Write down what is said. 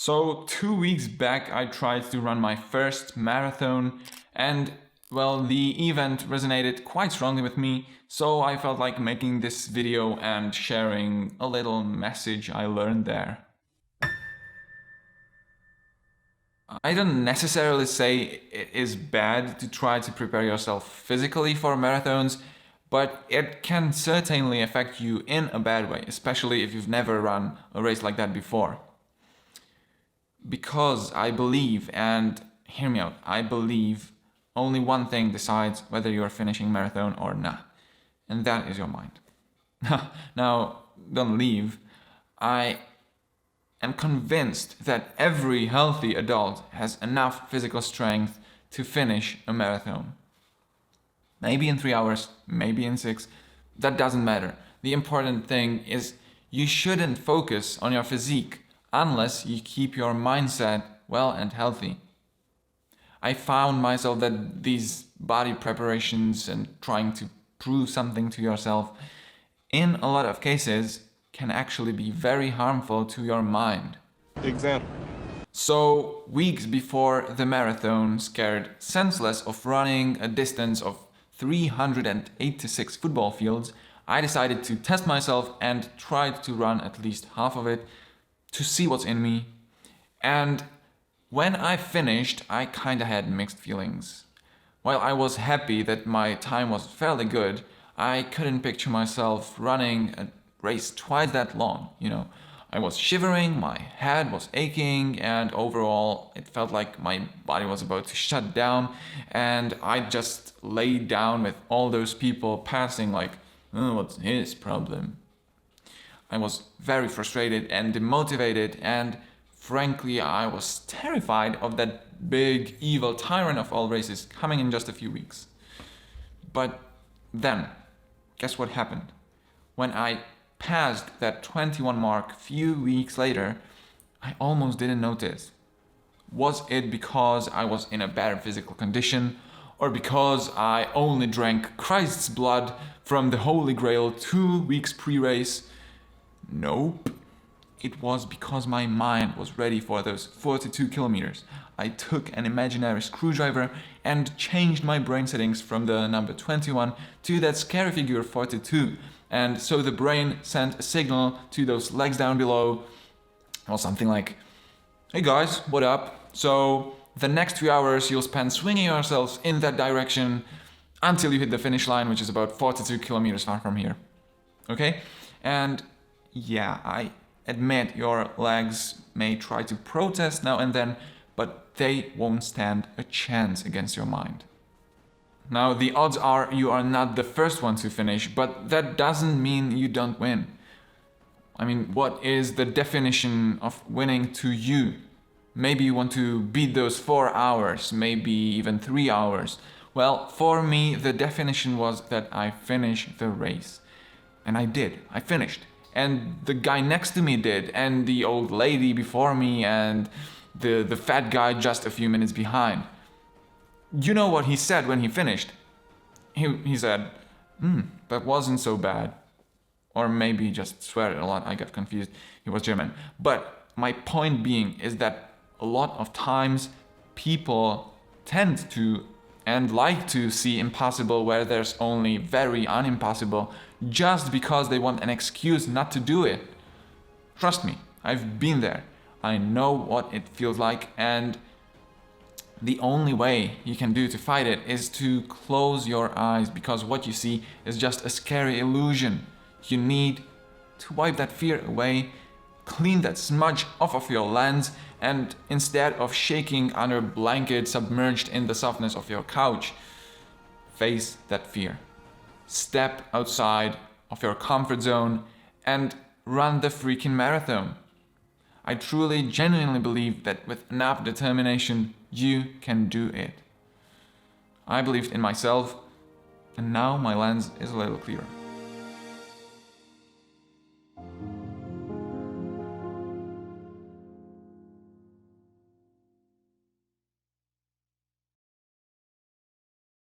So 2 weeks back I tried to run my first marathon and well, the event resonated quite strongly with me, so I felt like making this video and sharing a little message I learned there. I don't necessarily say it is bad to try to prepare yourself physically for marathons, but it can certainly affect you in a bad way, especially if you've never run a race like that before. Because I believe, and hear me out, I believe only one thing decides whether you're finishing marathon or not, and that is your mind. Now, don't leave. I am convinced that every healthy adult has enough physical strength to finish a marathon. Maybe in 3 hours, maybe in 6, that doesn't matter. The important thing is you shouldn't focus on your physique unless you keep your mindset well and healthy. I found myself that these body preparations and trying to prove something to yourself, in a lot of cases, can actually be very harmful to your mind. Example. So, weeks before the marathon, scared senseless of running a distance of 386 football fields, I decided to test myself and tried to run at least half of it to see what's in me. And when I finished, I kinda had mixed feelings. While I was happy that my time was fairly good, I couldn't picture myself running a race twice that long, I was shivering, my head was aching, and overall it felt like my body was about to shut down, and I just laid down with all those people passing like, oh, what's his problem? I was very frustrated and demotivated, and frankly I was terrified of that big evil tyrant of all races coming in just a few weeks. But then, guess what happened? When I passed that 21 mark few weeks later, I almost didn't notice. Was it because I was in a bad physical condition, or because I only drank Christ's blood from the Holy Grail 2 weeks pre-race? Nope. It was because my mind was ready for those 42 kilometers. I took an imaginary screwdriver and changed my brain settings from the number 21 to that scary figure 42. And so the brain sent a signal to those legs down below, or something like, hey guys, what up? So the next 3 hours you'll spend swinging yourselves in that direction until you hit the finish line, which is about 42 kilometers far from here. Okay? And yeah, I admit your legs may try to protest now and then, but they won't stand a chance against your mind. Now, the odds are you are not the first one to finish, but that doesn't mean you don't win. I mean, what is the definition of winning to you? Maybe you want to beat those 4 hours, maybe even 3 hours. Well, for me, the definition was that I finished the race. And I did. I finished. And the guy next to me did, and the old lady before me, and the fat guy just a few minutes behind. You know what he said when he finished? He said, that wasn't so bad. Or maybe he just swear a lot, I got confused. He was German. But my point being is that a lot of times people tend to and like to see impossible where there's only very unimpossible, just because they want an excuse not to do it. Trust me, I've been there. I know what it feels like, and the only way you can do to fight it is to close your eyes, because what you see is just a scary illusion. You need to wipe that fear away, clean that smudge off of your lens, and instead of shaking under a blanket submerged in the softness of your couch, face that fear. Step outside of your comfort zone and run the freaking marathon. I truly, genuinely believe that with enough determination, you can do it. I believed in myself, and now my lens is a little clearer.